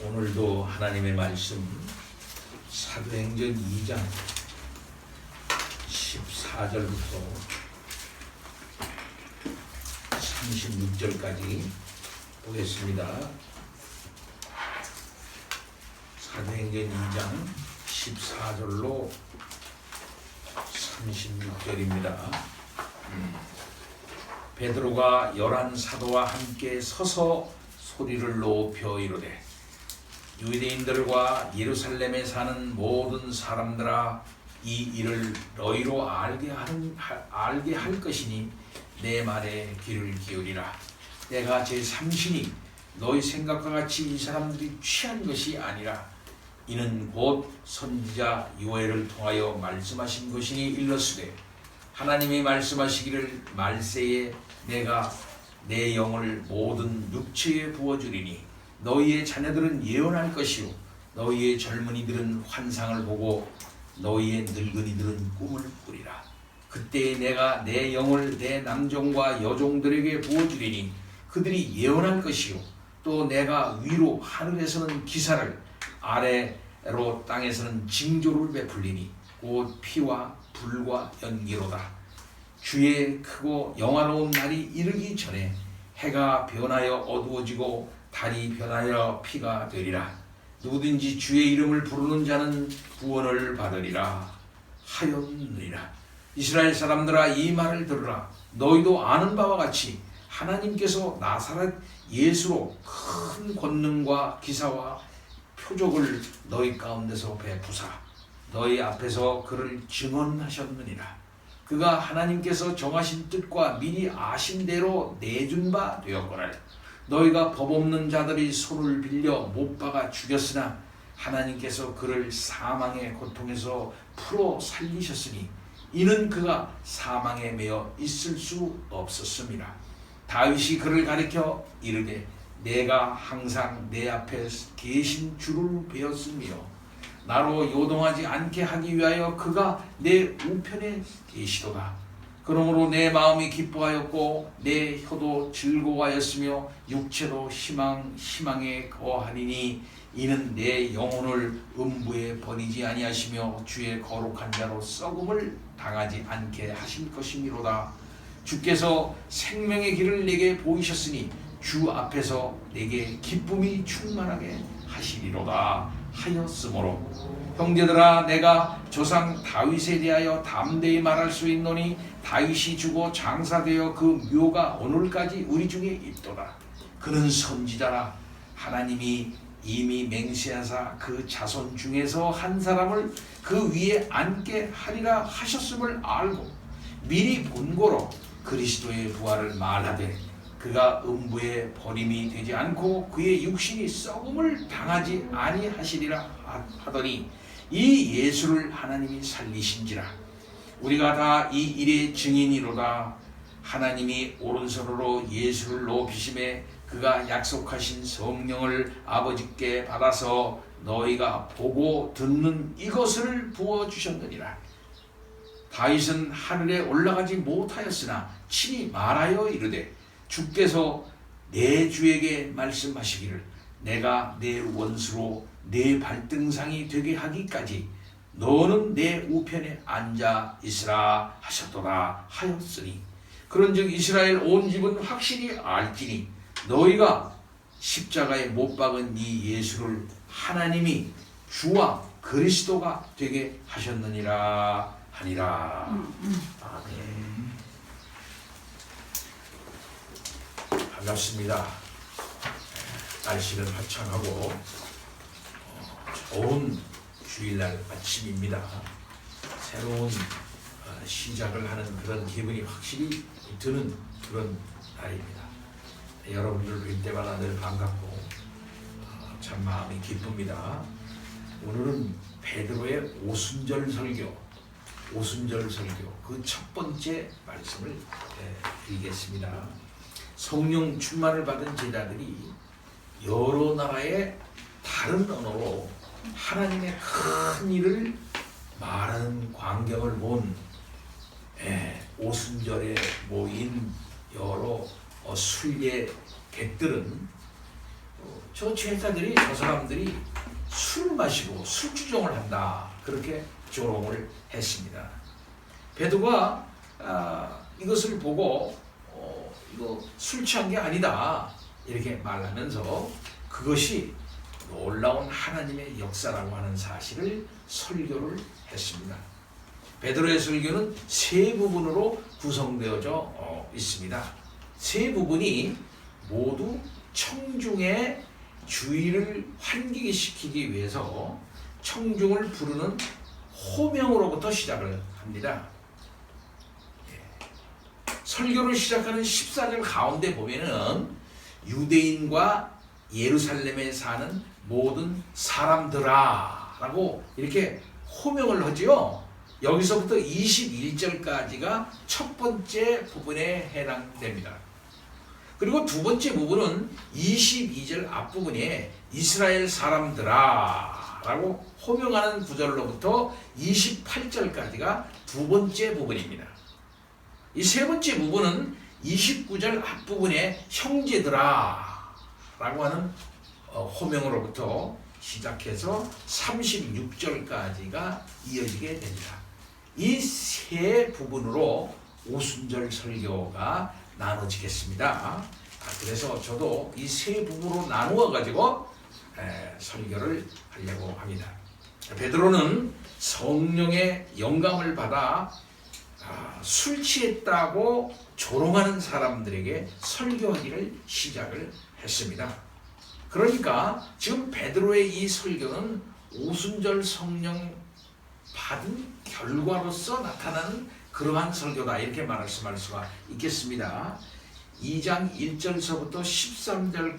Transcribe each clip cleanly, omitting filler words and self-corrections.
오늘도 하나님의 말씀 사도행전 2장 14절부터 36절까지 보겠습니다. 사도행전 2장 14절로 36절입니다. 베드로가 11 사도와 함께 서서 소리를 높여 이르되 유대인들과 예루살렘에 사는 모든 사람들아, 이 일을 너희로 알게 할 것이니 내 말에 귀를 기울이라. 내가 제3신이 너희 생각과 같이 이 사람들이 취한 것이 아니라 이는 곧 선지자 요엘을 통하여 말씀하신 것이니 일렀으되, 하나님이 말씀하시기를 말세에 내가 내 영을 모든 육체에 부어주리니 너희의 자녀들은 예언할 것이요 너희의 젊은이들은 환상을 보고 너희의 늙은이들은 꿈을 꾸리라. 그때 내가 내 영을 내 남종과 여종들에게 부어주리니 그들이 예언할 것이요 또 내가 위로 하늘에서는 기사를 아래로 땅에서는 징조를 베풀리니 곧 피와 불과 연기로다. 주의 크고 영화로운 날이 이르기 전에 해가 변하여 어두워지고 달이 변하여 피가 되리라. 누구든지 주의 이름을 부르는 자는 구원을 받으리라 하였느니라. 이스라엘 사람들아, 이 말을 들으라. 너희도 아는 바와 같이 하나님께서 나사렛 예수로 큰 권능과 기사와 표적을 너희 가운데서 베푸사 너희 앞에서 그를 증언하셨느니라. 그가 하나님께서 정하신 뜻과 미리 아신 대로 내준 바 되었거늘 너희가 법 없는 자들이 손을 빌려 못 박아 죽였으나 하나님께서 그를 사망의 고통에서 풀어 살리셨으니 이는 그가 사망에 매여 있을 수 없었음이라. 다윗이 그를 가리켜 이르되 내가 항상 내 앞에 계신 주를 배웠으며 나로 요동하지 않게 하기 위하여 그가 내 우편에 계시도다. 그러므로 내 마음이 기뻐하였고 내 혀도 즐거워하였으며 육체도 희망에 거하리니 이는 내 영혼을 음부에 버리지 아니하시며 주의 거룩한 자로 썩음을 당하지 않게 하실 것이미로다. 주께서 생명의 길을 내게 보이셨으니 주 앞에서 내게 기쁨이 충만하게 하시리로다 하였으므로 형제들아, 내가 조상 다윗에 대하여 담대히 말할 수 있노니 다윗이 죽어 장사되어 그 묘가 오늘까지 우리 중에 있도다. 그는 선지자라. 하나님이 이미 맹세하사 그 자손 중에서 한 사람을 그 위에 앉게 하리라 하셨음을 알고 미리 본고로 그리스도의 부활을 말하되 그가 음부에 버림이 되지 않고 그의 육신이 썩음을 당하지 아니하시리라 하더니 이 예수를 하나님이 살리신지라. 우리가 다 이 일의 증인이로다. 하나님이 오른손으로 예수를 높이심에 그가 약속하신 성령을 아버지께 받아서 너희가 보고 듣는 이것을 부어주셨느니라. 다윗은 하늘에 올라가지 못하였으나 친히 말하여 이르되 주께서 내 주에게 말씀하시기를 내가 내 원수로 내 발등상이 되게 하기까지 너는 내 우편에 앉아 있으라 하셨도다 하였으니 그런즉 이스라엘 온 집은 확실히 알지니 너희가 십자가에 못 박은 이 예수를 하나님이 주와 그리스도가 되게 하셨느니라 하니라. 아멘. 반갑습니다. 날씨는 화창하고 좋은 주일날 아침입니다. 새로운 시작을 하는 그런 기분이 확실히 드는 그런 날입니다. 여러분들 뵐 때마다 늘 반갑고 참 마음이 기쁩니다. 오늘은 베드로의 오순절 설교 그 첫 번째 말씀을 드리겠습니다. 성령 충만을 받은 제자들이 여러 나라의 다른 언어로 하나님의 큰 일을 말하는 광경을 본 오순절에 모인 여러 순례객들은 저 제자들이 저 사람들이 술 마시고 술주정을 한다 그렇게 조롱을 했습니다. 베드로가 이것을 보고 이거 술 취한 게 아니다 이렇게 말하면서 그것이 놀라운 하나님의 역사라고 하는 사실을 설교를 했습니다. 베드로의 설교는 세 부분으로 구성되어져 있습니다. 세 부분이 모두 청중의 주의를 환기시키기 위해서 청중을 부르는 호명으로부터 시작을 합니다. 설교를 시작하는 14절 가운데 보면은 유대인과 예루살렘에 사는 모든 사람들아 라고 이렇게 호명을 하지요. 여기서부터 21절까지가 첫 번째 부분에 해당됩니다. 그리고 두 번째 부분은 22절 앞부분에 이스라엘 사람들아 라고 호명하는 구절로부터 28절까지가 두 번째 부분입니다. 이 세 번째 부분은 29절 앞부분에 형제들아 라고 하는 호명으로부터 시작해서 36절까지가 이어지게 됩니다. 이 세 부분으로 오순절 설교가 나눠지겠습니다. 그래서 저도 이 세 부분으로 나누어 가지고 설교를 하려고 합니다. 베드로는 성령의 영감을 받아 술 취했다고 조롱하는 사람들에게 설교하기를 시작을 했습니다. 그러니까 지금 베드로의 이 설교는 오순절 성령 받은 결과로서 나타나는 그러한 설교다 이렇게 말씀할 수가 있겠습니다. 2장 1절서부터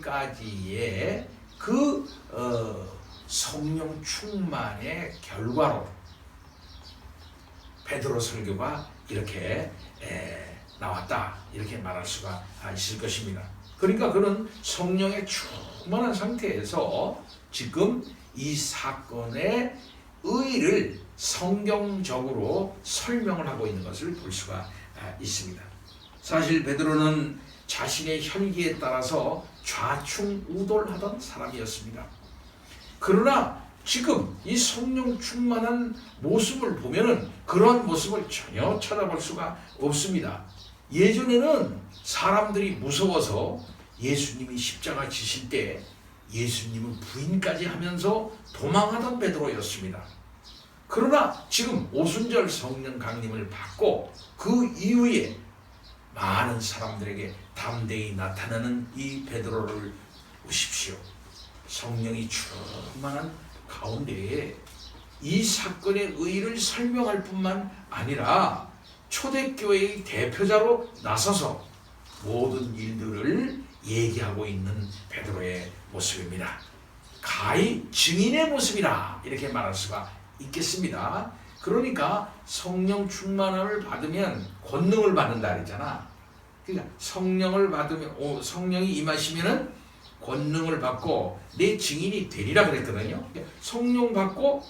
13절까지의 그 성령 충만의 결과로 베드로 설교가 이렇게 나왔다 이렇게 말할 수가 있을 것입니다. 그러니까 그는 성령의 충만한 상태에서 지금 이 사건의 의의를 성경적으로 설명을 하고 있는 것을 볼 수가 있습니다. 사실 베드로는 자신의 혈기에 따라서 좌충우돌하던 사람이었습니다. 그러나 지금 이 성령 충만한 모습을 보면은 그런 모습을 전혀 찾아볼 수가 없습니다. 예전에는 사람들이 무서워서 예수님이 십자가 지실 때 예수님을 부인까지 하면서 도망하던 베드로였습니다. 그러나 지금 오순절 성령 강림을 받고 그 이후에 많은 사람들에게 담대히 나타나는 이 베드로를 보십시오. 성령이 충만한 가운데에 이 사건의 의의를 설명할 뿐만 아니라 초대교회의 대표자로 나서서 모든 일들을 얘기하고 있는 베드로의 모습입니다. 가히 증인의 모습이라 이렇게 말할 수가 있겠습니다. 그러니까 성령 충만함을 받으면 권능을 받는다 그랬잖아. 그러니까 성령을 받으면 성령이 임하시면은 권능을 받고 내 증인이 되리라 그랬거든요. 성령 받고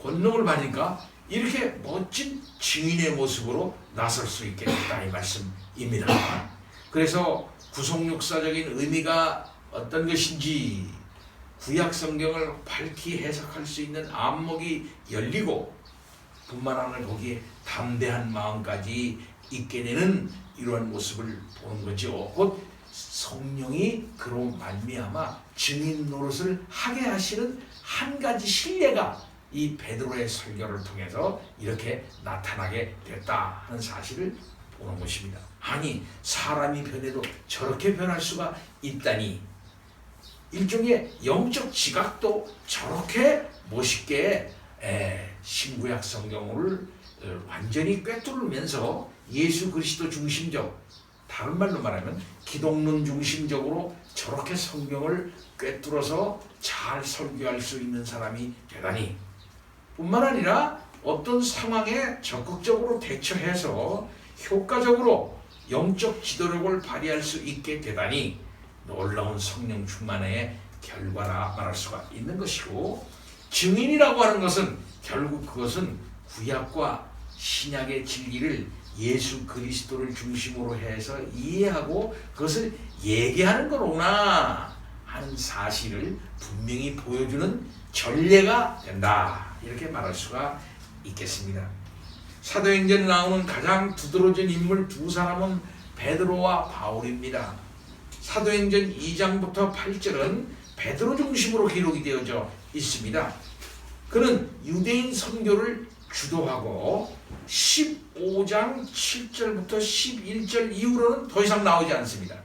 권능을 받으니까 이렇게 멋진 증인의 모습으로 나설 수 있게 됐다 이 말씀입니다. 그래서 구속역사적인 의미가 어떤 것인지 구약 성경을 밝히 해석할 수 있는 안목이 열리고 뿐만 아니라 거기에 담대한 마음까지 있게 되는 이러한 모습을 보는 거죠. 곧 성령이 그로 말미암아 증인 노릇을 하게 하시는 한 가지 신뢰가 이 베드로의 설교를 통해서 이렇게 나타나게 됐다 하는 사실을 보는 것입니다. 아니 사람이 변해도 저렇게 변할 수가 있다니, 일종의 영적 지각도 저렇게 멋있게 신구약 성경을 완전히 꿰뚫으면서 예수 그리스도 중심적, 다른 말로 말하면 기독론 중심적으로 저렇게 성경을 꿰뚫어서 잘 설교할 수 있는 사람이 되다니, 뿐만 아니라 어떤 상황에 적극적으로 대처해서 효과적으로 영적 지도력을 발휘할 수 있게 되다니 놀라운 성령 충만의 결과라 말할 수가 있는 것이고, 증인이라고 하는 것은 결국 그것은 구약과 신약의 진리를 예수 그리스도를 중심으로 해서 이해하고 그것을 얘기하는 거로구나 하는 사실을 분명히 보여주는 전례가 된다. 이렇게 말할 수가 있겠습니다. 사도행전에 나오는 가장 두드러진 인물 두 사람은 베드로와 바울입니다. 사도행전 2장부터 8절은 베드로 중심으로 기록이 되어져 있습니다. 그는 유대인 선교를 주도하고 15장 7절부터 11절 이후로는 더 이상 나오지 않습니다.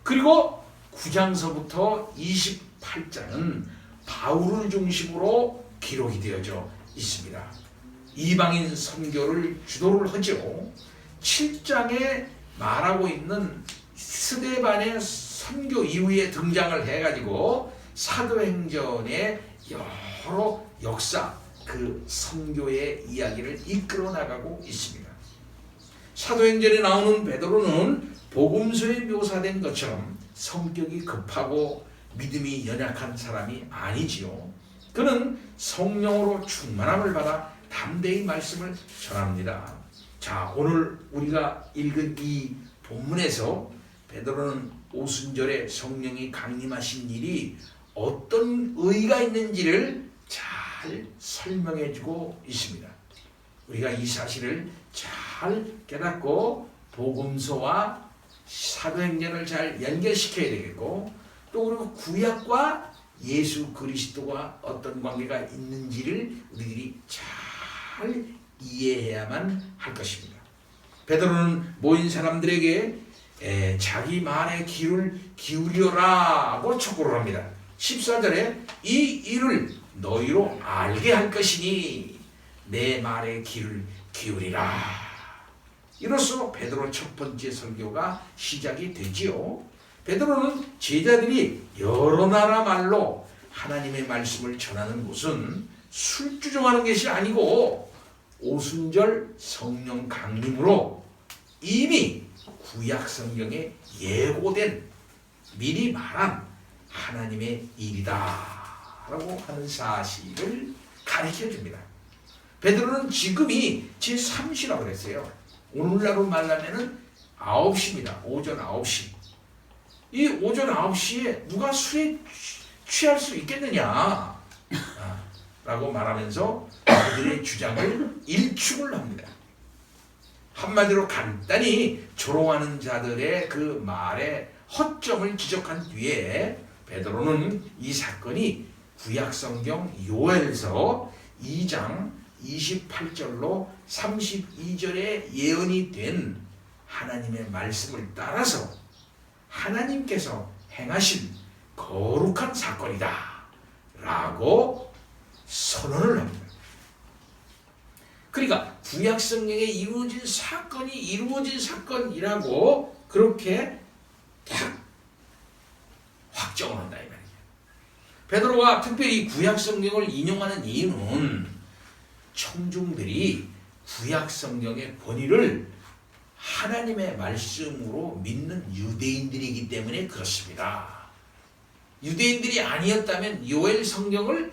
그리고 9장서부터 28장은 바울을 중심으로 기록이 되어져 있습니다. 이방인 선교를 주도를 하죠. 7장에 말하고 있는 스데반의 선교 이후에 등장을 해가지고 사도행전의 여러 역사, 그 선교의 이야기를 이끌어 나가고 있습니다. 사도행전에 나오는 베드로는 복음서에 묘사된 것처럼 성격이 급하고 믿음이 연약한 사람이 아니지요. 그는 성령으로 충만함을 받아 담대히 말씀을 전합니다. 자, 오늘 우리가 읽은 이 본문에서 베드로는 오순절에 성령이 강림하신 일이 어떤 의의가 있는지를 잘 설명해 주고 있습니다. 우리가 이 사실을 잘 깨닫고 복음서와 사도행전을 잘 연결시켜야 되겠고, 또 그리고 구약과 예수 그리스도가 어떤 관계가 있는지를 우리들이 잘 이해해야만 할 것입니다. 베드로는 모인 사람들에게 자기 말에 귀를 기울여라고 촉구를 합니다. 14절에 이 일을 너희로 알게 할 것이니 내 말에 귀를 기울이라. 이로써 베드로 첫 번째 설교가 시작이 되지요. 베드로는 제자들이 여러 나라 말로 하나님의 말씀을 전하는 것은 술주정하는 것이 아니고 오순절 성령 강림으로 이미 구약 성경에 예고된 미리 말한 하나님의 일이다 라고 하는 사실을 가르쳐 줍니다. 베드로는 지금이 제3시라고 그랬어요. 오늘날로 말하면 9시입니다. 오전 9시. 이 오전 9시에 누가 술에 취할 수 있겠느냐 라고 말하면서 그들의 주장을 일축을 합니다. 한마디로 간단히 조롱하는 자들의 그 말에 허점을 지적한 뒤에 베드로는 이 사건이 구약성경 요엘서 2장 28절로 32절에 예언이 된 하나님의 말씀을 따라서 하나님께서 행하신 거룩한 사건이다 라고 선언을 합니다. 그러니까 구약성경에 이루어진 사건이 이루어진 사건이라고 그렇게 딱 확정을 한다 이 말이에요. 베드로가 특별히 구약성경을 인용하는 이유는 청중들이 구약성경의 권위를 하나님의 말씀으로 믿는 유대인들이기 때문에 그렇습니다. 유대인들이 아니었다면 요엘 성경을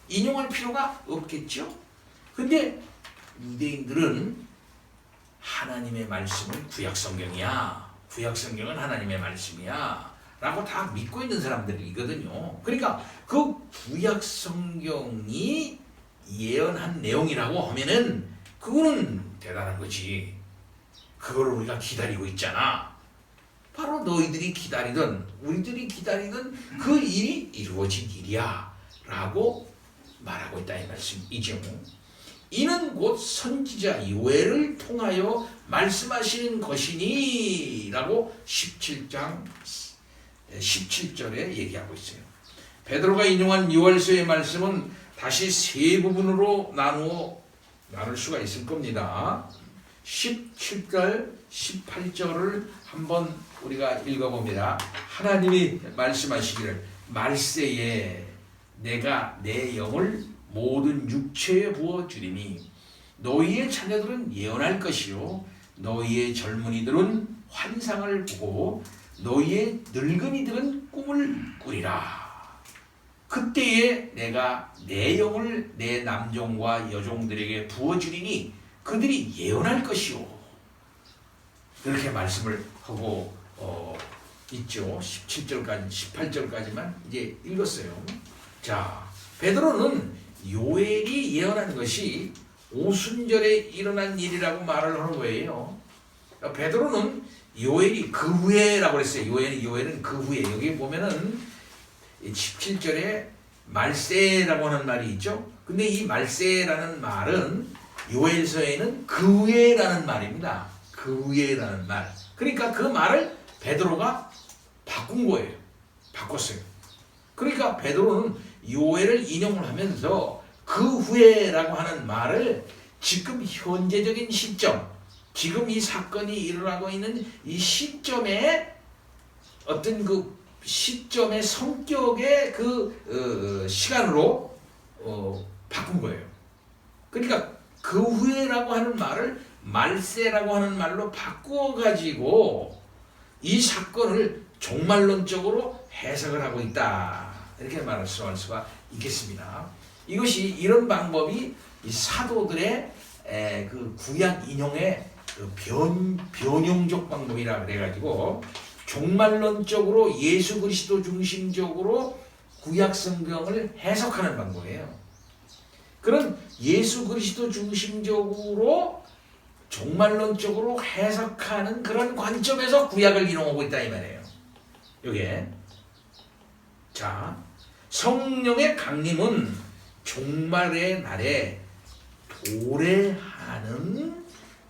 인용할 필요가 없겠죠. 근데 유대인들은 하나님의 말씀은 구약성경이야, 구약성경은 하나님의 말씀이야 라고 다 믿고 있는 사람들이거든요. 그러니까 그 구약성경이 예언한 내용이라고 하면은 그거는 대단한 거지. 그거를 우리가 기다리고 있잖아. 바로 너희들이 기다리던 우리들이 기다리던 그 일이 이루어진 일이야 라고 말하고 있다 이 말씀이죠. 이는 곧 선지자 요엘을 통하여 말씀하시는 것이니 라고 17장 17절에 얘기하고 있어요. 베드로가 인용한 요엘서의 말씀은 다시 세 부분으로 나눌 수가 있을 겁니다. 17절, 18절을 한번 우리가 읽어봅니다. 하나님이 말씀하시기를 말세에 내가 내 영을 모든 육체에 부어주리니 너희의 자녀들은 예언할 것이요 너희의 젊은이들은 환상을 보고 너희의 늙은이들은 꿈을 꾸리라. 그때에 내가 내 영을 내 남종과 여종들에게 부어주리니 그들이 예언할 것이요. 그렇게 말씀을 하고 있죠. 17절까지 18절까지만 이제 읽었어요. 자, 베드로는 요엘이 예언한 것이 오순절에 일어난 일이라고 말을 하는 거예요. 베드로는 요엘이 그 후에라고 그랬어요. 요엘은 그 후에. 여기 보면은 17절에 말세라고 하는 말이 있죠. 근데 이 말세라는 말은 요엘서에는 그 후에라는 말입니다. 그 후에라는 말. 그러니까 그 말을 베드로가 바꾼 거예요. 바꿨어요. 그러니까 베드로는 요엘을 인용을 하면서 그 후에라고 하는 말을 지금 현재적인 시점, 지금 이 사건이 일어나고 있는 이 시점에 어떤 그 시점의 성격의 그 시간으로 바꾼 거예요. 그러니까 그 후에라고 하는 말을 말세라고 하는 말로 바꾸어 가지고 이 사건을 종말론적으로 해석을 하고 있다. 이렇게 말할 수가 있겠습니다. 이것이 이런 방법이 이 사도들의 그 구약 인용의 그 변용적 방법이라 그래가지고 종말론적으로 예수 그리스도 중심적으로 구약 성경을 해석하는 방법이에요. 그런 예수 그리스도 중심적으로 종말론적으로 해석하는 그런 관점에서 구약을 인용하고 있다 이 말이에요. 요게 자, 성령의 강림은 종말의 날에 도래하는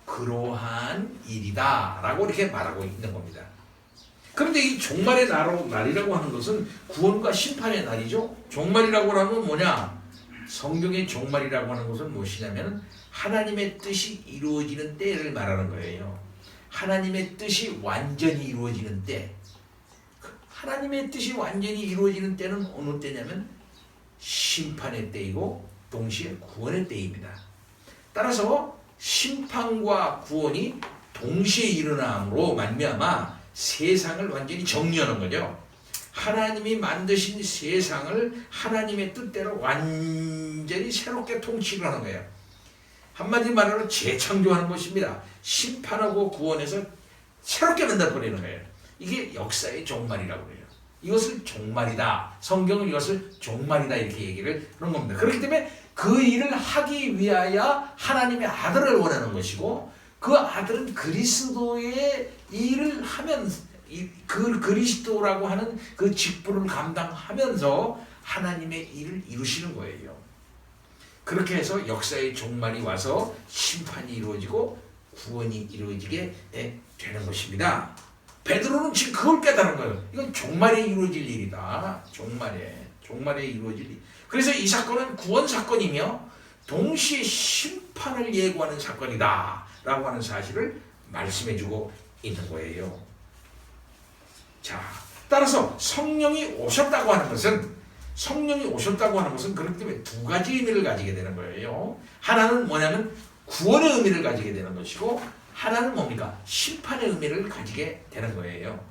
그러한 일이다 라고 이렇게 말하고 있는 겁니다. 그런데 이 종말의 날이라고 하는 것은 구원과 심판의 날이죠. 종말이라고 하면 뭐냐? 성경의 종말이라고 하는 것은 무엇이냐면 하나님의 뜻이 이루어지는 때를 말하는 거예요. 하나님의 뜻이 완전히 이루어지는 때. 하나님의 뜻이 완전히 이루어지는 때는 어느 때냐면 심판의 때이고 동시에 구원의 때입니다. 따라서 심판과 구원이 동시에 일어남으로 말미암아 세상을 완전히 정리하는 거죠. 하나님이 만드신 세상을 하나님의 뜻대로 완전히 새롭게 통치를 하는 거예요. 한마디 말로 재창조하는 것입니다. 심판하고 구원해서 새롭게 만들어버리는 거예요. 이게 역사의 종말이라고 해요. 이것을 종말이다. 성경은 이것을 종말이다 이렇게 얘기를 하는 겁니다. 그렇기 때문에 그 일을 하기 위하여 하나님의 아들을 원하는 것이고 그 아들은 그리스도의 일을 하면서 그 그리스도라고 하는 그 직분을 감당하면서 하나님의 일을 이루시는 거예요. 그렇게 해서 역사의 종말이 와서 심판이 이루어지고 구원이 이루어지게 되는 것입니다. 베드로는 지금 그걸 깨달은 거예요. 이건 종말에 이루어질 일이다. 종말에 이루어질 일. 그래서 이 사건은 구원 사건이며 동시에 심판을 예고하는 사건이다 라고 하는 사실을 말씀해주고 있는 거예요. 자, 따라서 성령이 오셨다고 하는 것은 그렇기 때문에 두 가지 의미를 가지게 되는 거예요. 하나는 뭐냐면 구원의 의미를 가지게 되는 것이고 하나는 뭡니까? 심판의 의미를 가지게 되는 거예요.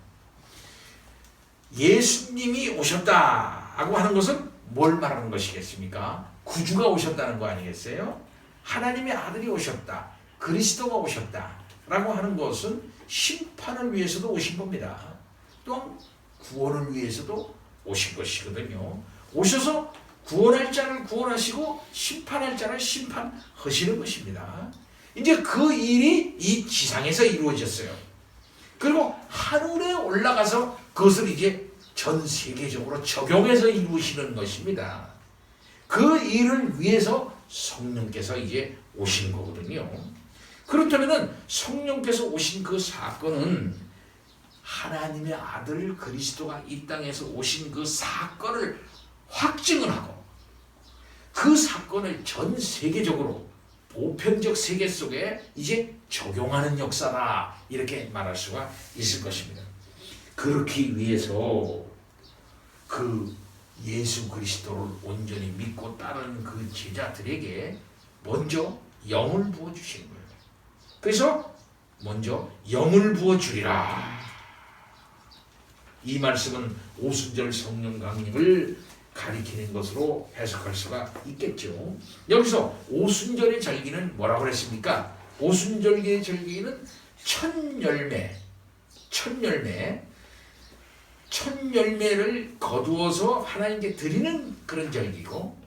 예수님이 오셨다고 하는 것은 뭘 말하는 것이겠습니까? 구주가 오셨다는 거 아니겠어요? 하나님의 아들이 오셨다. 그리스도가 오셨다라고 하는 것은 심판을 위해서도 오신 겁니다. 또한 구원을 위해서도 오신 것이거든요. 오셔서 구원할 자를 구원하시고 심판할 자를 심판하시는 것입니다. 이제 그 일이 이 지상에서 이루어졌어요. 그리고 하늘에 올라가서 그것을 이제 전 세계적으로 적용해서 이루시는 것입니다. 그 일을 위해서 성령께서 이제 오시는 거거든요. 그렇다면 성령께서 오신 그 사건은 하나님의 아들 그리스도가 이 땅에서 오신 그 사건을 확증을 하고 그 사건을 전 세계적으로 보편적 세계 속에 이제 적용하는 역사다 이렇게 말할 수가 있을 것입니다. 그렇기 위해서 그 예수 그리스도를 온전히 믿고 따르는 그 제자들에게 먼저 영을 부어주시는 거예요. 그래서 먼저 영을 부어주리라. 이 말씀은 오순절 성령 강림을 가리키는 것으로 해석할 수가 있겠죠. 여기서 오순절의 절기는 뭐라고 그랬습니까? 오순절의 절기는 첫 열매. 첫 열매를 거두어서 하나님께 드리는 그런 절기고,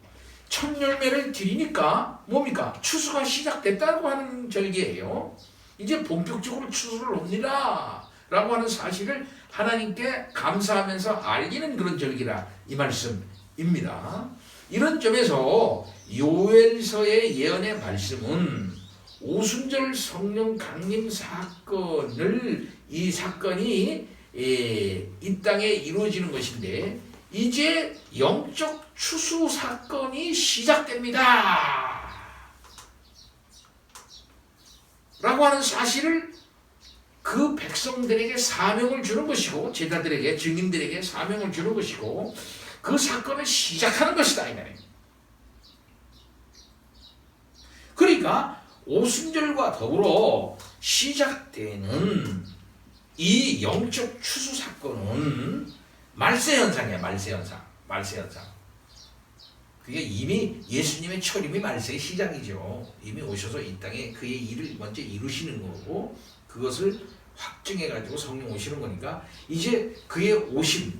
첫 열매를 드리니까 뭡니까? 추수가 시작됐다고 하는 절기예요. 이제 본격적으로 추수를 옵니다 라고 하는 사실을 하나님께 감사하면서 알리는 그런 절기라 이 말씀입니다. 이런 점에서 요엘서의 예언의 말씀은 오순절 성령 강림 사건을, 이 사건이 이 땅에 이루어지는 것인데 이제 영적 추수 사건이 시작됩니다 라고 하는 사실을 그 백성들에게 사명을 주는 것이고, 제자들에게, 증인들에게 사명을 주는 것이고, 그 사건을 시작하는 것이다 이 말이에요. 그러니까 오순절과 더불어 시작되는 이 영적 추수 사건은 말세 현상이야. 말세 현상. 그게 이미 예수님의 초림이 말세의 시작이죠. 이미 오셔서 이 땅에 그의 일을 먼저 이루시는 거고, 그것을 확증해가지고 성령 오시는 거니까, 이제 그의 오심,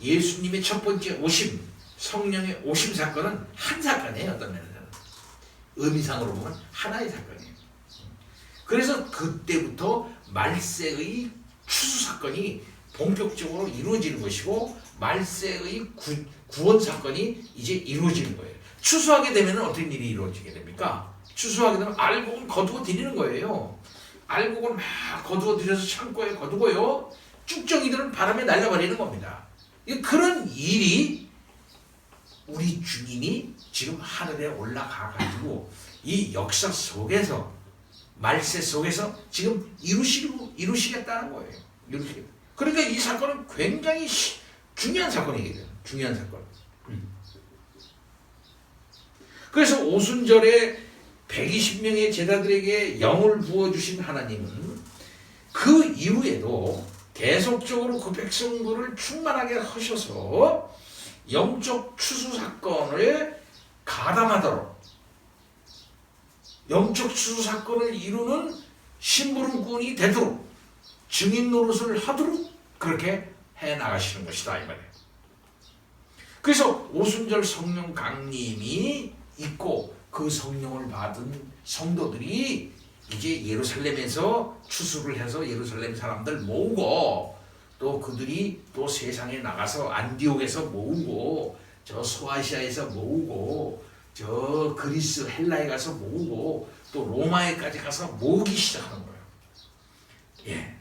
예수님의 첫 번째 오심, 성령의 오심 사건은 한 사건이에요. 어떤 면에서는 의미상으로 보면 하나의 사건이에요. 그래서 그때부터 말세의 추수 사건이 본격적으로 이루어지는 것이고, 말세의 구원 사건이 이제 이루어지는 거예요. 추수하게 되면 어떤 일이 이루어지게 됩니까? 추수하게 되면 알곡은 거두어 드리는 거예요. 알곡을 막 거두어 들여서 창고에 거두고요, 쭉정이들은 바람에 날려버리는 겁니다. 그런 일이 우리 주님이 지금 하늘에 올라가가지고 이 역사 속에서, 말세 속에서 지금 이루시겠다는 거예요. 그러니까 이 사건은 굉장히 중요한 사건이거든요. 중요한 사건. 그래서 오순절에 120명의 제자들에게 영을 부어주신 하나님은 그 이후에도 계속적으로 그 백성들을 충만하게 하셔서 영적 추수 사건을 가담하도록, 영적 추수 사건을 이루는 심부름꾼이 되도록, 증인 노릇을 하도록 그렇게 해나가시는 것이다 이 말이에요. 그래서 오순절 성령 강림이 있고, 그 성령을 받은 성도들이 이제 예루살렘에서 추수를 해서 예루살렘 사람들 모으고, 또 그들이 또 세상에 나가서 안디옥에서 모으고, 저 소아시아에서 모으고, 저 그리스 헬라에 가서 모으고, 또 로마에까지 가서 모으기 시작하는 거예요. 예.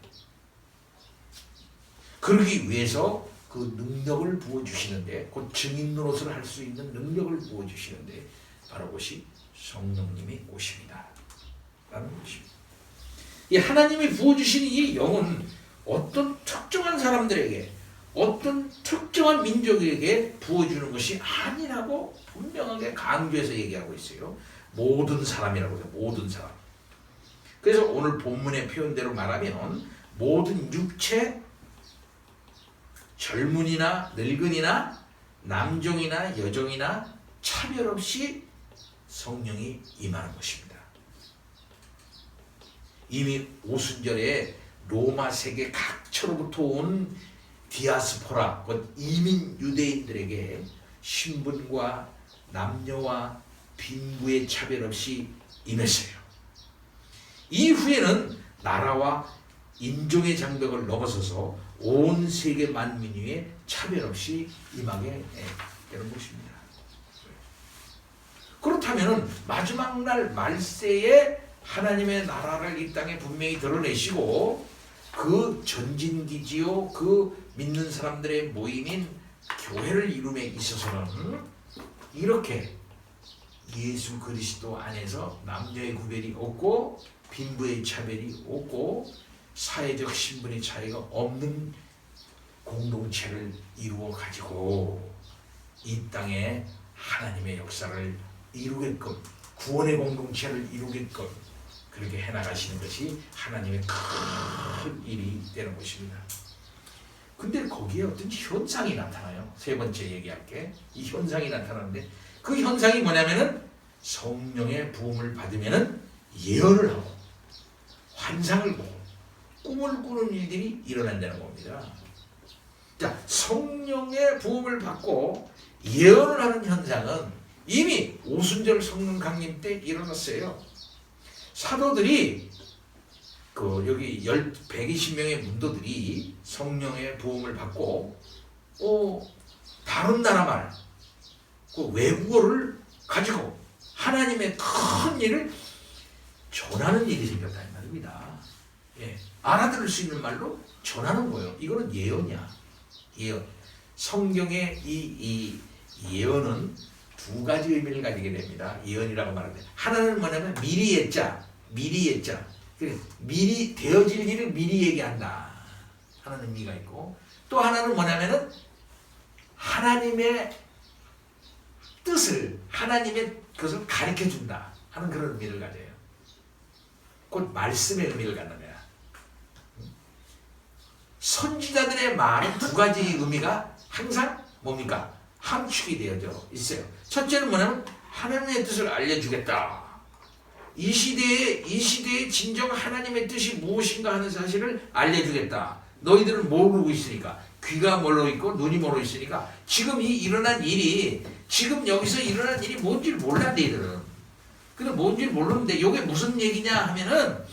그러기 위해서 그 능력을 부어주시는데, 곧 증인 노릇을 할 수 있는 능력을 부어주시는데, 바로 그것이 성령님이 오십니다 라는 것입니다. 이 하나님이 부어주신 이 영은 어떤 특정한 사람들에게, 어떤 특정한 민족에게 부어주는 것이 아니라고 분명하게 강조해서 얘기하고 있어요. 모든 사람이라고 해요. 모든 사람. 그래서 오늘 본문의 표현대로 말하면 모든 육체, 젊은이나 늙은이나 남종이나 여종이나 차별 없이 성령이 임하는 것입니다. 이미 오순절에 로마 세계 각처로부터 온 디아스포라, 곧 이민 유대인들에게 신분과 남녀와 빈부의 차별 없이 임했어요. 이후에는 나라와 인종의 장벽을 넘어서서 온 세계 만민 위에 차별 없이 임하게 되는 것입니다. 그렇다면 마지막 날 말세에 하나님의 나라를 이 땅에 분명히 드러내시고, 그 전진기지요, 그 믿는 사람들의 모임인 교회를 이룸에 있어서는 이렇게 예수 그리스도 안에서 남녀의 구별이 없고, 빈부의 차별이 없고, 사회적 신분의 차이가 없는 공동체를 이루어 가지고 이 땅에 하나님의 역사를 이루게끔, 구원의 공동체를 이루게끔 그렇게 해나가시는 것이 하나님의 큰 일이 되는 것입니다. 근데 거기에 어떤 현상이 나타나요. 세 번째 얘기할게. 이 현상이 나타나는데, 그 현상이 뭐냐면은 성령의 부음을 받으면은 예언을 하고 환상을 보고 꿈을 꾸는 일들이 일어난다는 겁니다. 자, 성령의 부음을 받고 예언을 하는 현상은 이미 오순절 성령 강림 때 일어났어요. 사도들이 여기 120명의 문도들이 성령의 부음을 받고 다른 나라 말, 외국어를 가지고 하나님의 큰 일을 전하는 일이 생겼다 이 말입니다. 예, 알아들을 수 있는 말로 전하는 거예요. 이거는 예언이야. 예언. 성경의 이 예언은 두 가지 의미를 가지게 됩니다. 예언이라고 말하는데 하나는 뭐냐면 미리 예자. 미리 되어질 일을 미리 얘기한다 하는 의미가 있고, 또 하나는 뭐냐면은 하나님의 뜻을, 하나님의 것을 가르쳐 준다 하는 그런 의미를 가져요. 곧 말씀의 의미를 갖는 거야. 선지자들의 말은 두 가지 의미가 항상 뭡니까? 함축이 되어져 있어요. 첫째는 뭐냐면 하나님의 뜻을 알려주겠다. 이 시대에 진정 하나님의 뜻이 무엇인가 하는 사실을 알려주겠다. 너희들은 모르고 있으니까, 귀가 멀어 있고 눈이 멀어 있으니까 지금 지금 여기서 일어난 일이 뭔지를 몰라 너희들은. 근데 뭔지를 모르는데 이게 무슨 얘기냐 하면은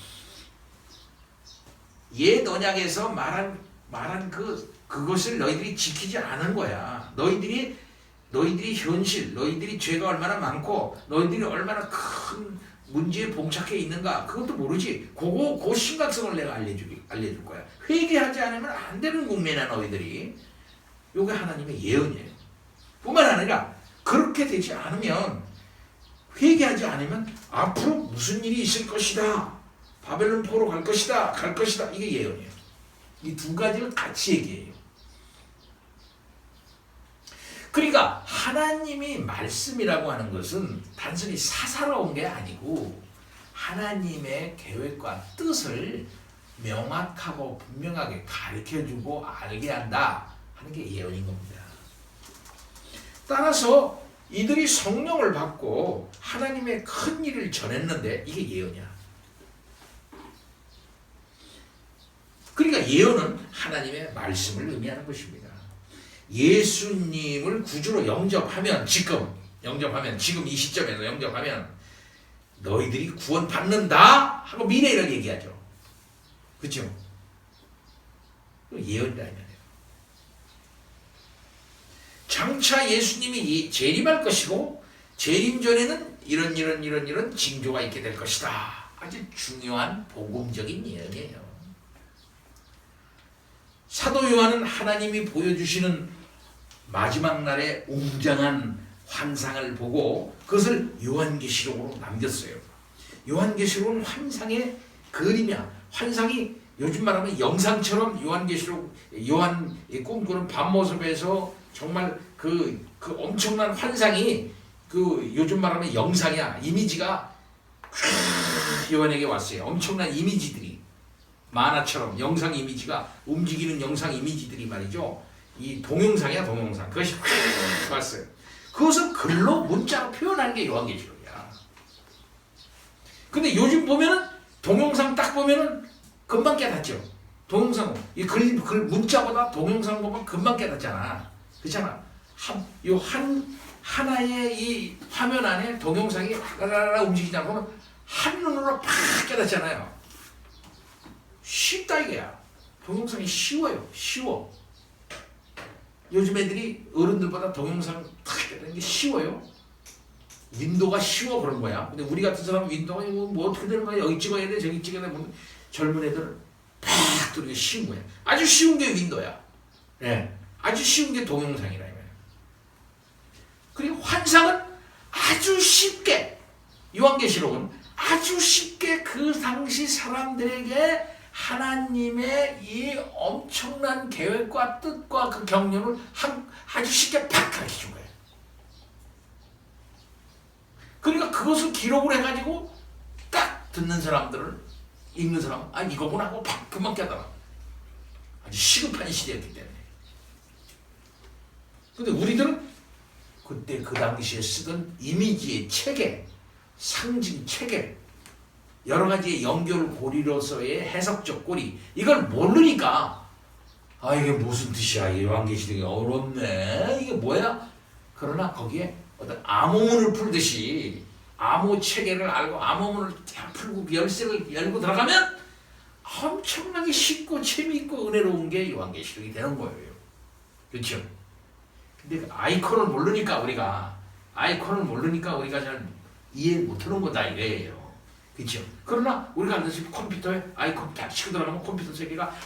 옛 언약에서 말한 그것을 너희들이 지키지 않은 거야. 너희들이 현실, 너희들이 죄가 얼마나 많고 너희들이 얼마나 큰 문제에 봉착해 있는가 그것도 모르지. 그 심각성을 내가 알려줄 거야. 회개하지 않으면 안 되는 국면이야 너희들이. 이게 하나님의 예언이에요. 뿐만 아니라 그렇게 되지 않으면, 회개하지 않으면 앞으로 무슨 일이 있을 것이다. 바벨론 포로 갈 것이다. 이게 예언이에요. 이 두 가지를 같이 얘기해요. 그러니까 하나님이 말씀이라고 하는 것은 단순히 사사로운 게 아니고 하나님의 계획과 뜻을 명확하고 분명하게 가르쳐주고 알게 한다 하는 게 예언인 겁니다. 따라서 이들이 성령을 받고 하나님의 큰 일을 전했는데 이게 예언이야. 그러니까 예언은 하나님의 말씀을 의미하는 것입니다. 예수님을 구주로 영접하면 지금 이 시점에서 영접하면 너희들이 구원 받는다 하고 미래를 얘기하죠. 그렇죠? 예언이다 이 말이에요. 장차 예수님이 재림할 것이고 재림 전에는 이런 징조가 있게 될 것이다. 아주 중요한 복음적인 예언이에요. 사도 요한은 하나님이 보여주시는 마지막 날의 웅장한 환상을 보고 그것을 요한계시록으로 남겼어요. 요한계시록은 환상의 그림이야. 환상이 요즘 말하면 영상처럼 요한이 꿈꾸는 밤모습에서 정말 그 엄청난 환상이 요즘 말하면 영상이야. 이미지가 요한에게 왔어요. 엄청난 이미지들이 만화처럼 영상 이미지가 움직이는 영상 이미지들이 말이죠. 이 동영상이야 동영상. 그것이 왔어요. 그것을 글로 문자로 표현하는 게 요한계시록이야. 근데 요즘 보면은 동영상 딱 보면은 금방 깨닫죠. 동영상 글 문자보다 동영상 보면 금방 깨닫잖아. 그렇잖아. 하나의 이 화면 안에 동영상이 라라라 움직이지 않고 한눈으로 팍 깨닫잖아요. 쉽다 이게야. 동영상이 쉬워. 요즘 애들이 어른들보다 동영상 탁 깨닫는 게 쉬워요. 윈도우가 쉬워 그런 거야. 근데 우리 같은 사람은 윈도우가 뭐 어떻게 되는 거야. 여기 찍어야 돼 저기 찍어야 돼. 젊은 애들은 팍 들어오기 쉬운 거야. 아주 쉬운 게 윈도우야. 네. 아주 쉬운 게 동영상이라 이거야. 그리고 환상은 아주 쉽게, 요한계시록은 아주 쉽게 그 당시 사람들에게 하나님의 이 엄청난 계획과 뜻과 그 경륜을 아주 쉽게 팍 가르쳐준 거예요. 그러니까 그것을 기록을 해가지고 딱 듣는 사람들을, 읽는 사람은 이거구나 하고 팍 금방 깨달아. 아주 시급한 시대였기 때문에. 근데 우리들은 그때 그 당시에 쓰던 이미지의 체계, 상징 체계, 여러 가지의 연결 고리로서의 해석적 고리, 이걸 모르니까 아 이게 무슨 뜻이야? 이 요한계시록이 어렵네. 이게 뭐야? 그러나 거기에 어떤 암호문을 풀듯이 암호 체계를 알고 암호문을 다 풀고 열쇠를 열고 들어가면 엄청나게 쉽고 재미있고 은혜로운 게 요한계시록이 되는 거예요. 그렇죠? 근데 그 아이콘을 모르니까 우리가 잘 이해 못하는 거다 이래요. 그렇죠? 그러나 우리가 알다시피 컴퓨터에 아이콘 딱 치고 들어가면 컴퓨터 세계가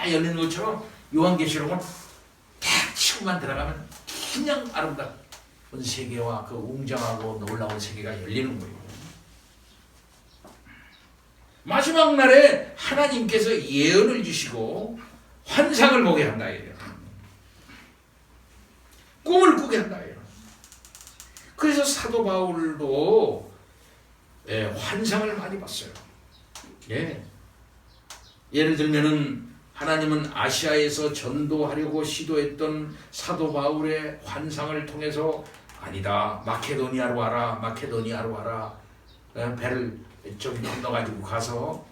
열리는 것처럼 요한계시록은 딱 치고만 들어가면 그냥 아름다운 세계와 그 웅장하고 놀라운 세계가 열리는 거예요. 마지막 날에 하나님께서 예언을 주시고 환상을 보게 한다 이래요. 꿈을 꾸게 한다 이래요. 그래서 사도 바울도 환상을 많이 봤어요. 예를 들면은 하나님은 아시아에서 전도하려고 시도했던 사도 바울의 환상을 통해서 아니다 마케도니아로 와라 배를 좀 건너가지고 가서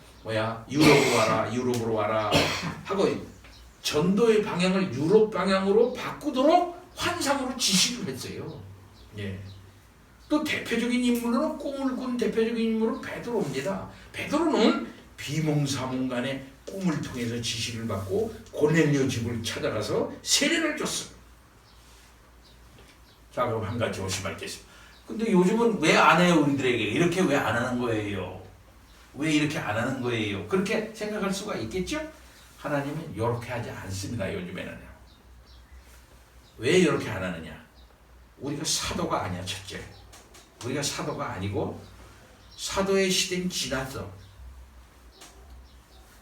유럽으로 와라 하고 전도의 방향을 유럽 방향으로 바꾸도록 환상으로 지시를 했어요. 또 대표적인 인물은 꿈을 꾼 대표적인 인물은 베드로입니다. 베드로는 비몽사몽간에 꿈을 통해서 지시를 받고 고넬료 집을 찾아가서 세례를 줬어요. 자 그럼 한 가지 조심하겠습니다. 근데 요즘은 왜 안 해요? 우리들에게 이렇게 왜 안 하는 거예요? 왜 이렇게 안 하는 거예요? 그렇게 생각할 수가 있겠죠? 하나님은 이렇게 하지 않습니다. 요즘에는. 왜 이렇게 안 하느냐? 우리가 사도가 아니야. 첫째, 우리가 사도가 아니고 사도의 시대는 지났어.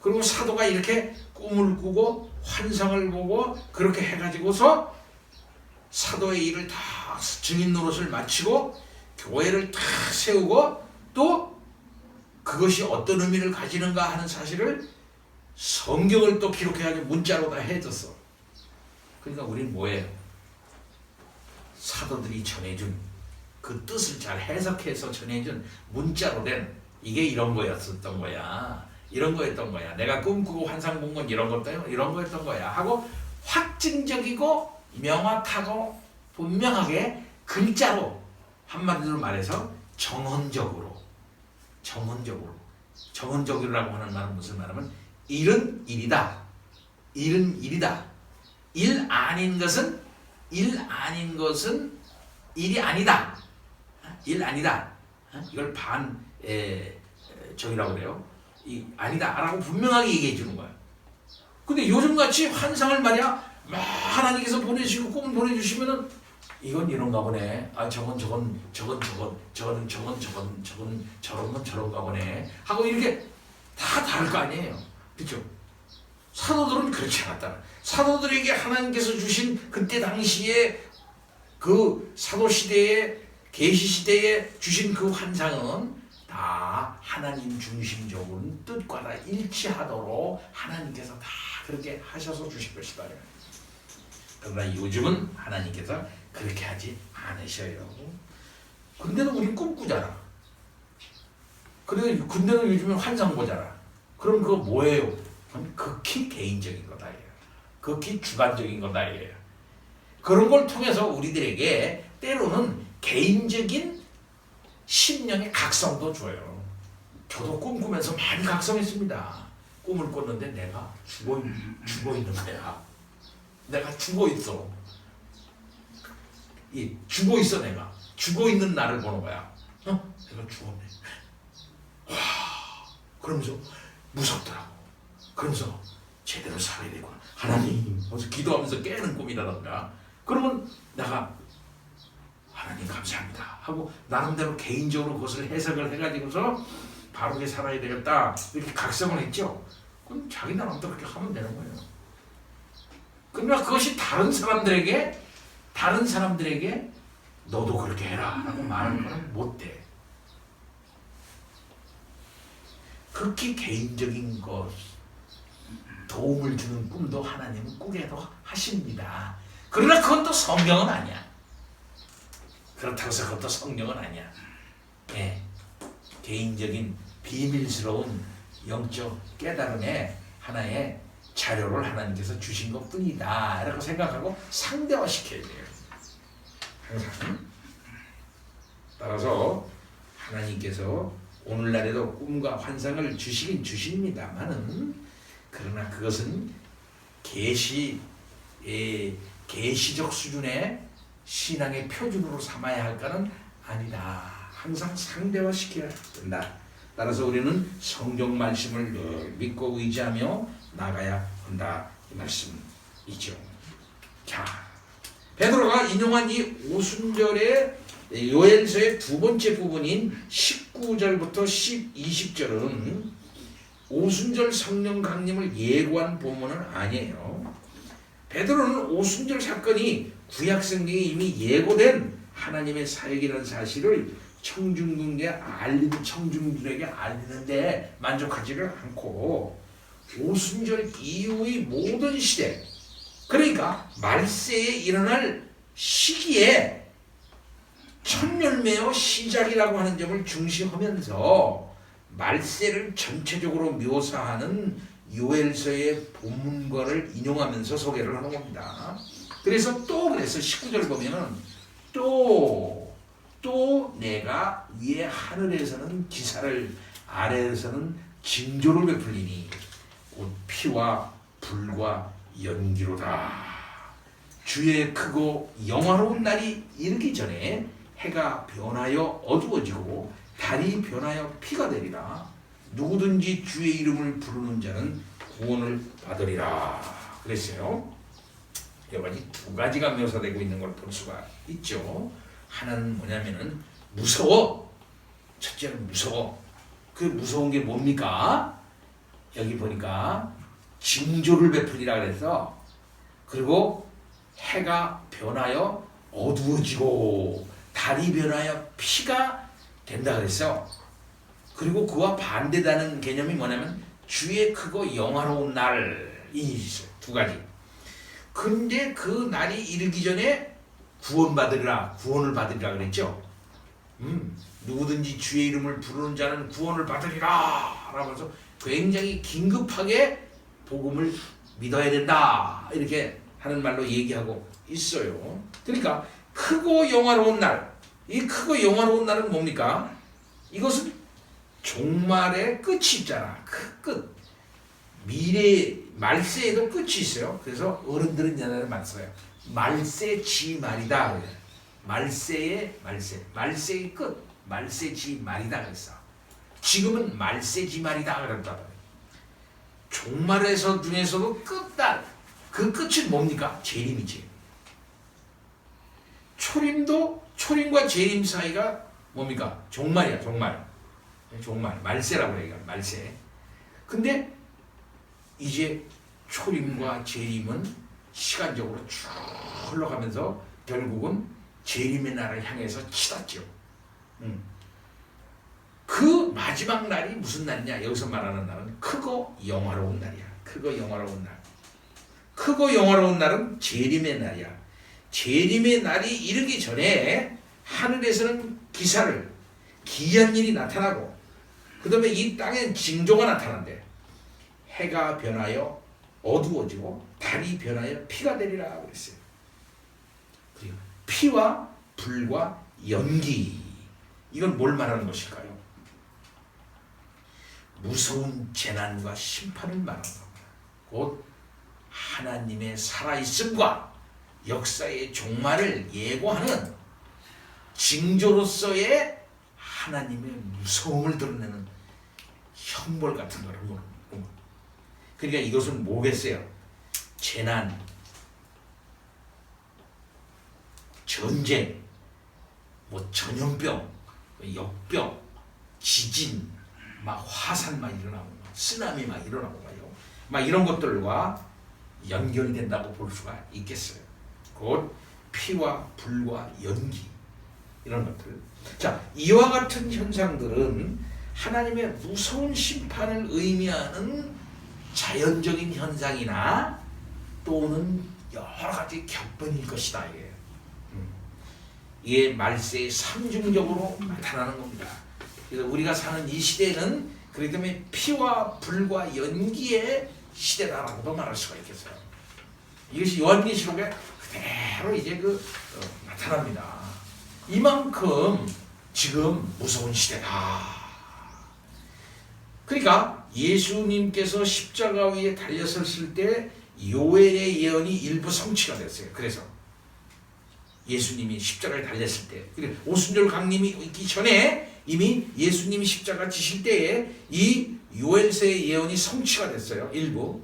그리고 사도가 이렇게 꿈을 꾸고 환상을 보고 그렇게 해가지고서 사도의 일을 다 증인 노릇을 마치고 교회를 다 세우고 또 그것이 어떤 의미를 가지는가 하는 사실을 성경을 또 기록해가지고 문자로 다 해줬어. 그러니까 우리는 뭐예요? 사도들이 전해준 그 뜻을 잘 해석해서 전해준 문자로 된 이게 이런 거였었던 거야. 이런 거였던 거야. 내가 꿈꾸고 환상 본 건 이런 거였던 거야. 하고 확증적이고 명확하고 분명하게 글자로 한마디로 말해서 정언적으로라고 하는 말은 무슨 말하면 일은 일이다. 일 아닌 것은 일이 아니다. 이걸 저기라고 그래요. 아니다라고 분명하게 얘기해 주는 거야. 근데 요즘같이 환상을 말이야 하나님께서 보내주시고 꿈을 보내주시면은 이건 이런가 보네. 저건 저런가 보네. 하고 이렇게 다 다를 거 아니에요. 그렇죠? 사도들은 그렇지 않았다. 사도들에게 하나님께서 주신 그때 당시에 그 사도 시대에 계시 시대에 주신 그 환상은 다 하나님 중심적으로 뜻과 다 일치하도록 하나님께서 다 그렇게 하셔서 주실 것이다. 그러나 요즘은 하나님께서 그렇게 하지 않으셔요. 근데도 우린 꿈꾸잖아. 근데도 요즘에 환상 보잖아. 그럼 그거 뭐예요? 극히 개인적인 거다. 극히 주관적인 거다. 그런 걸 통해서 우리들에게 때로는 개인적인 심령의 각성도 줘요. 저도 꿈꾸면서 많이 각성했습니다. 꿈을 꿨는데 내가 죽어 있는 거야. 내가 죽어 있어. 죽어 있어 내가. 죽어 있는 나를 보는 거야. 내가 죽었네. 와, 그러면서 무섭더라고. 그러면서 제대로 살아야 되구나. 하나님, 벌써 기도하면서 깨는 꿈이라던가. 그러면 내가 하나님 감사합니다 하고 나름대로 개인적으로 그것을 해석을 해가지고서 바르게 살아야 되겠다 이렇게 각성을 했죠. 그럼 자기 나름대로 그렇게 하면 되는 거예요. 그러나 그것이 다른 사람들에게 너도 그렇게 해라 라고 말하는 건 못 돼. 극히 개인적인 것 도움을 주는 꿈도 하나님은 꾸게도 하십니다. 그러나 그건 또 성경은 아니야. 그렇다고 해서 그것도 성경은 아니야. 개인적인 비밀스러운 영적 깨달음의 하나의 자료를 하나님께서 주신 것뿐이다 라고 생각하고 상대화시켜야 돼요. 항상. 따라서 하나님께서 오늘날에도 꿈과 환상을 주시긴 주십니다만은 그러나 그것은 계시적 수준의 신앙의 표준으로 삼아야 할까는 아니다. 항상 상대화시켜야 된다. 따라서 우리는 성경 말씀을 믿고 의지하며 나가야 한다. 이 말씀이죠. 자, 베드로가 인용한 이 오순절의 요엘서의 두 번째 부분인 19절부터 20절은 오순절 성령 강림을 예고한 본문은 아니에요. 베드로는 오순절 사건이 구약성경에 이미 예고된 하나님의 사역이라는 사실을 청중들에게 알리는데 만족하지를 않고 오순절 이후의 모든 시대, 그러니까 말세에 일어날 시기에 첫 열매의 시작이라고 하는 점을 중시하면서 말세를 전체적으로 묘사하는 요엘서의 본문과를 인용하면서 소개를 하는 겁니다. 그래서 19절 보면은 또 내가 위에 하늘에서는 기사를 아래에서는 징조를 베풀리니 곧 피와 불과 연기로다. 주의 크고 영화로운 날이 이르기 전에 해가 변하여 어두워지고 달이 변하여 피가 되리라. 누구든지 주의 이름을 부르는 자는 구원을 받으리라. 그랬어요. 여러 가지 두 가지가 묘사되고 있는 걸 볼 수가 있죠. 하나는 뭐냐면은 무서워. 첫째는 무서워. 그 무서운 게 뭡니까? 여기 보니까 징조를 베풀이라 그래서, 그리고 해가 변하여 어두워지고 달이 변하여 피가 된다 그랬어. 그리고 그와 반대되는 개념이 뭐냐면 주의 크고 영화로운 날이 있어요. 두 가지. 근데 그 날이 이르기 전에 구원을 받으리라 그랬죠. 누구든지 주의 이름을 부르는 자는 구원을 받으리라 라면서 굉장히 긴급하게 복음을 믿어야 된다 이렇게 하는 말로 얘기하고 있어요. 그러니까 크고 영화로운 날, 이 크고 영화로운 날은 뭡니까? 이것은 종말의 끝이 있잖아. 그 끝. 미래 말세에도 끝이 있어요. 그래서 어른들은 옛날에 말써요. 말세지 말이다. 말세의 끝. 말세지 말이다 그랬어. 지금은 말세지 말이다 그랬다. 종말에서 중에서도 끝날. 그 끝은 뭡니까? 재림이지. 초림과 재림 사이가 뭡니까? 종말이야. 종말. 말세라고 해요. 말세. 근데 이제 초림과 재림은 시간적으로 쭉 흘러가면서 결국은 재림의 날을 향해서 치닫죠. 그 마지막 날이 무슨 날이냐? 여기서 말하는 날은 크고 영화로운 날이야. 크고 영화로운 날. 크고 영화로운 날은 재림의 날이야. 재림의 날이 이르기 전에 하늘에서는 기이한 일이 나타나고, 그 다음에 이 땅엔 징조가 나타난대. 해가 변하여 어두워지고 달이 변하여 피가 되리라 그랬어요. 그리고 피와 불과 연기, 이건 뭘 말하는 것일까요? 무서운 재난과 심판을 말하는 겁니다. 곧 하나님의 살아있음과 역사의 종말을 예고하는 징조로서의 하나님의 무서움을 드러내는 형벌 같은 거를 모릅니다. 그러니까 이것은 뭐겠어요? 재난, 전쟁, 전염병, 역병, 지진, 화산 일어나고, 쓰나미 일어나고 이런 것들과 연결이 된다고 볼 수가 있겠어요. 곧 피와 불과 연기, 이런 것들. 자, 이와 같은 현상들은 하나님의 무서운 심판을 의미하는 자연적인 현상이나 또는 여러 가지 격변일 것이다. 이게 말세의 상징적으로 나타나는 겁니다. 그래서 우리가 사는 이 시대는 그렇기 때문에 피와 불과 연기의 시대다라고도 말할 수가 있겠어요. 이것이 요한계시록에 그대로 이제 나타납니다. 이만큼 지금 무서운 시대다. 그러니까 예수님께서 십자가 위에 달려섰을 때 요엘의 예언이 일부 성취가 됐어요. 그래서 예수님이 십자가에 달렸을 때, 오순절 강림이 있기 전에 이미 예수님이 십자가 지실 때에 이 요엘서의 예언이 성취가 됐어요. 일부.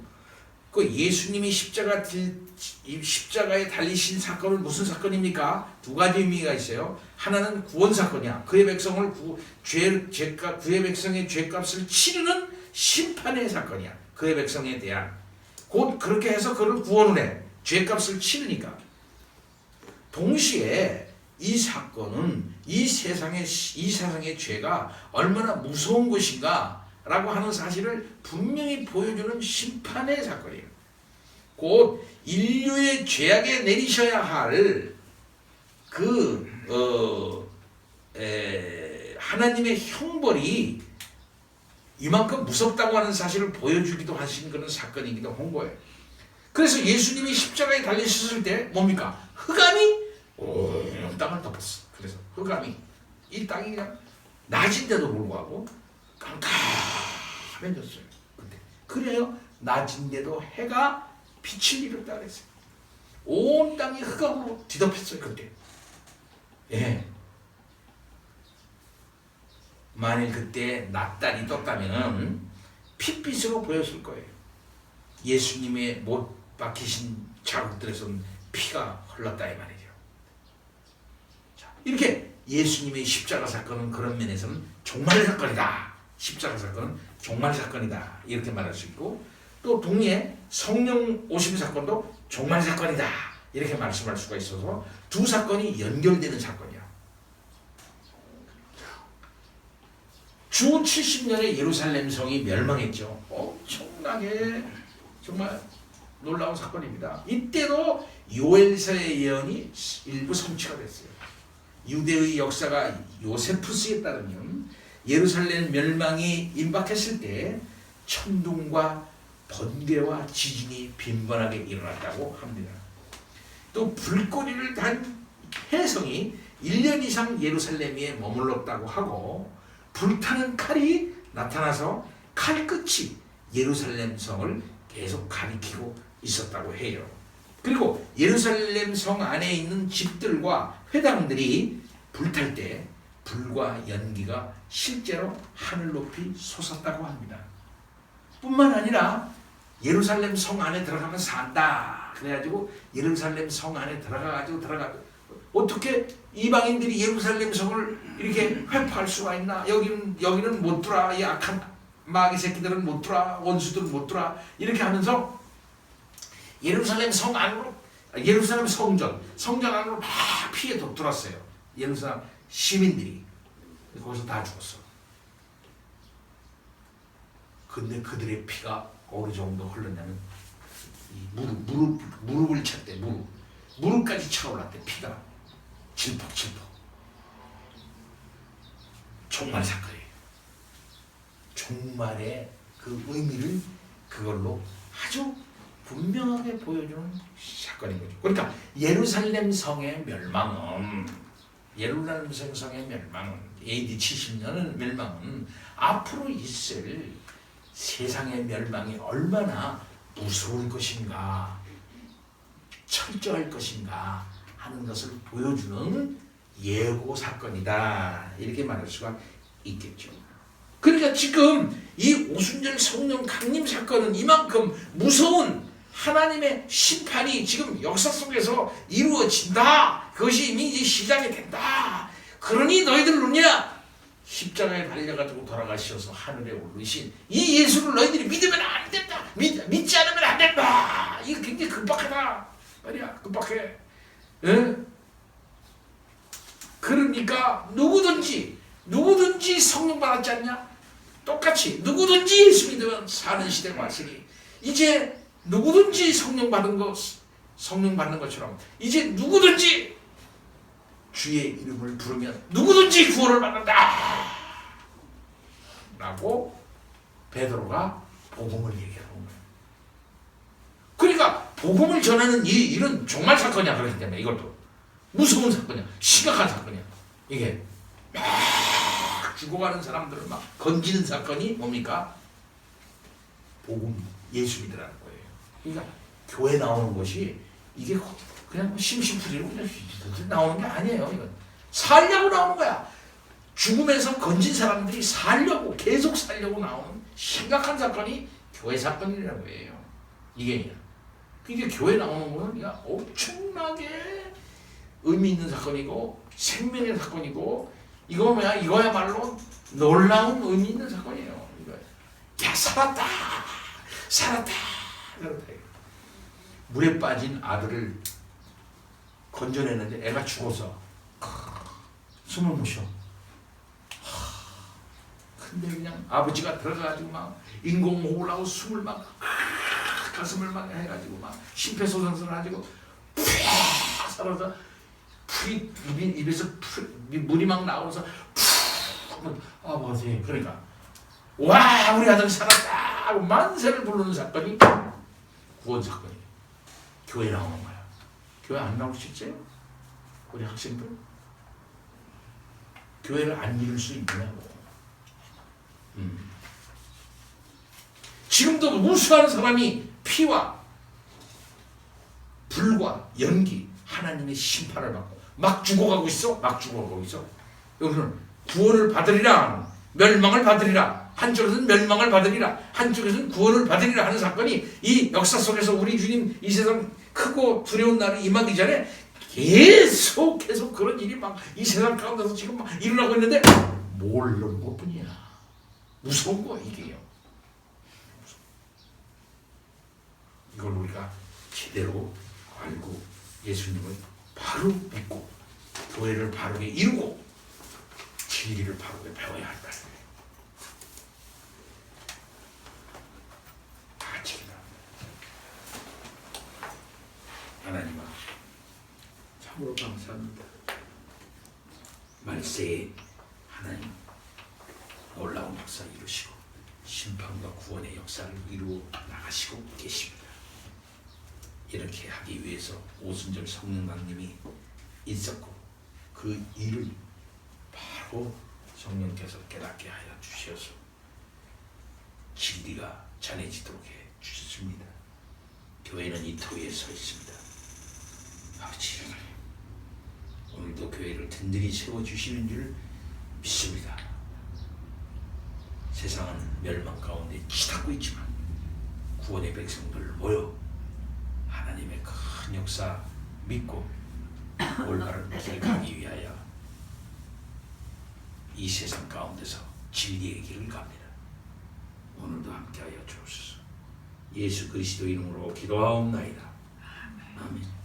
그 예수님이 십자가에 달리신 사건은 무슨 사건입니까? 두 가지 의미가 있어요. 하나는 구원 사건이야. 그의 백성을 그의 백성의 죄값을 치르는 심판의 사건이야. 그의 백성에 대한. 곧 그렇게 해서 그를 구원을 해. 죄값을 치르니까. 동시에 이 사건은 이 세상의 죄가 얼마나 무서운 것인가 라고 하는 사실을 분명히 보여주는 심판의 사건이에요. 곧 인류의 죄악에 내리셔야 할 하나님의 형벌이 이만큼 무섭다고 하는 사실을 보여주기도 하신 그런 사건이기도 한 거예요. 그래서 예수님이 십자가에 달리셨을 때 뭡니까? 흑암이 온 땅을 덮었어. 그래서 흑암이 이 땅이 그냥 낮인데도 불구하고 깜깜해졌어요. 그때. 그래요. 낮인데도 해가 빛을 잃었다 그랬어요. 온 땅이 흑암으로 뒤덮였어요. 그때. 예. 만일 그때 낮달이 떴다면 핏빛으로 보였을 거예요. 예수님의 못 박히신 자국들에서는 피가 흘렀다 이 말이죠. 자, 이렇게 예수님의 십자가 사건은 그런 면에서는 종말 사건이다. 십자가 사건은 종말 사건이다. 이렇게 말할 수 있고, 또 동시에 성령 오심 사건도 종말 사건이다. 이렇게 말씀할 수가 있어서 두 사건이 연결되는 사건이야. 주 70년에 예루살렘 성이 멸망했죠. 엄청나게 정말 놀라운 사건입니다. 이때도 요엘서의 예언이 일부 성취가 됐어요. 유대의 역사가 요세푸스에 따르면 예루살렘 멸망이 임박했을 때 천둥과 번개와 지진이 빈번하게 일어났다고 합니다. 또 불꽃이를 단 해성이 1년 이상 예루살렘에 머물렀다고 하고, 불타는 칼이 나타나서 칼끝이 예루살렘 성을 계속 가리키고 있었다고 해요. 그리고 예루살렘 성 안에 있는 집들과 회당들이 불탈 때 불과 연기가 실제로 하늘 높이 솟았다고 합니다. 뿐만 아니라 예루살렘 성 안에 들어가면 산다. 그래가지고 예루살렘 성 안에 들어가가지고 어떻게 이방인들이 예루살렘 성을 이렇게 회파할 수가 있나? 여기는 못 들어와. 이 악한 마귀 새끼들은 못 들어와. 원수들은 못 들어와. 이렇게 하면서 예루살렘 성 안으로, 예루살렘 성전 안으로 막 피해 들어왔어요. 예루살렘 시민들이. 거기서 다 죽었어. 근데 그들의 피가 어느 정도 흘렀냐면 무릎을 찼대. 무릎까지 차올랐대. 피가 질퍽질퍽. 종말 사건이에요. 종말의 그 의미를 그걸로 아주 분명하게 보여주는 사건인 거죠. 그러니까 예루살렘 성의 멸망은 AD 70년의 멸망은 앞으로 있을 세상의 멸망이 얼마나 무서울 것인가, 철저할 것인가 하는 것을 보여주는 예고 사건이다. 이렇게 말할 수가 있겠죠. 그러니까 지금 이 오순절 성령 강림 사건은 이만큼 무서운 하나님의 심판이 지금 역사 속에서 이루어진다. 그것이 이미 이제 시작이 된다. 그러니 너희들 누냐? 십자가에 달려가지고 돌아가셔서 하늘에 오르신 이 예수를 너희들이 믿으면 안 된다. 믿지 않으면 안 된다. 이거 굉장히 급박하다 말이야. 급박해. 예? 그러니까 누구든지 성령 받았지 않냐? 똑같이 누구든지 예수 믿으면 사는 시대가 왔으니 이제 누구든지 성령 받는 것처럼 이제 누구든지 주의 이름을 부르면 누구든지 구원을 받는다 라고 베드로가 복음을 얘기하는 거예요. 복음을 전하는 이 일은 정말 사건이야. 그렇기 때문에 이것도 무서운 사건이야. 심각한 사건이야. 이게 막 죽어가는 사람들을 막 건지는 사건이 뭡니까? 복음, 예수 믿으라는 거예요. 그러니까 교회 나오는 것이 이게 그냥 심심풀이로 그냥 나오는 게 아니에요. 이건 살려고 나오는 거야. 죽음에서 건진 사람들이 살려고, 계속 살려고 나오는 심각한 사건이 교회 사건이라는 거예요. 이게 교회 나오는 거는 엄청나게 의미 있는 사건이고 생명의 사건이고 이거야말로 놀라운 의미 있는 사건이에요. 야, 살았다. 물에 빠진 아들을 건져내는데 애가 죽어서 숨을 못 쉬어. 근데 그냥 아버지가 들어가가지고 막 인공호흡을 하고 숨을 막 가슴을 막 해가지고 막 심폐소생술을 해가지고 푹 살아서 입에서 물이 막 나오면서 푹 아버지, 그러니까 와, 우리 아들 살았다 하고 만세를 부르는 사건이 구원 사건이에요. 교회 나오는 거야. 교회 안 나올 수 있어요? 우리 학생들 교회를 안 이룰 수 있냐고. 지금도 무수한 사람이 피와 불과 연기, 하나님의 심판을 받고 막 죽어가고 있어. 여기서는 구원을 받으리라, 멸망을 받으리라, 한쪽에서는 멸망을 받으리라, 한쪽에서는 구원을 받으리라 하는 사건이 이 역사 속에서 우리 주님 이 세상 크고 두려운 날이 임하기 전에 계속 그런 일이 막 이 세상 가운데서 지금 막 일어나고 있는데 모르는 것뿐이야. 무서운 거야 이게요. 이걸 우리가 제대로 알고 예수님을 바로 믿고 교회를 바르게 이루고 진리를 바르게 배워야 한다. 같이 기도합니다. 하나님아, 참으로 감사합니다. 말세에 하나님 놀라운 역사를 이루시고 심판과 구원의 역사를 이루어 나가시고 계십니다. 이렇게 하기 위해서 오순절 성령님이 있었고 그 일을 바로 성령께서 깨닫게 하여 주셔서 진리가 전해지도록 해 주셨습니다. 교회는 이 터위에 서 있습니다. 아버지, 오늘도 교회를 든든히 세워주시는 줄 믿습니다. 세상은 멸망 가운데 치닫고 있지만 구원의 백성들 모여 하나님의 큰 역사 믿고 올바른 길 가기 위하여 이 세상 가운데서 진리의 길을 갑니다. 오늘도 함께하여 주옵소서. 예수 그리스도 이름으로 기도하옵나이다. 아멘.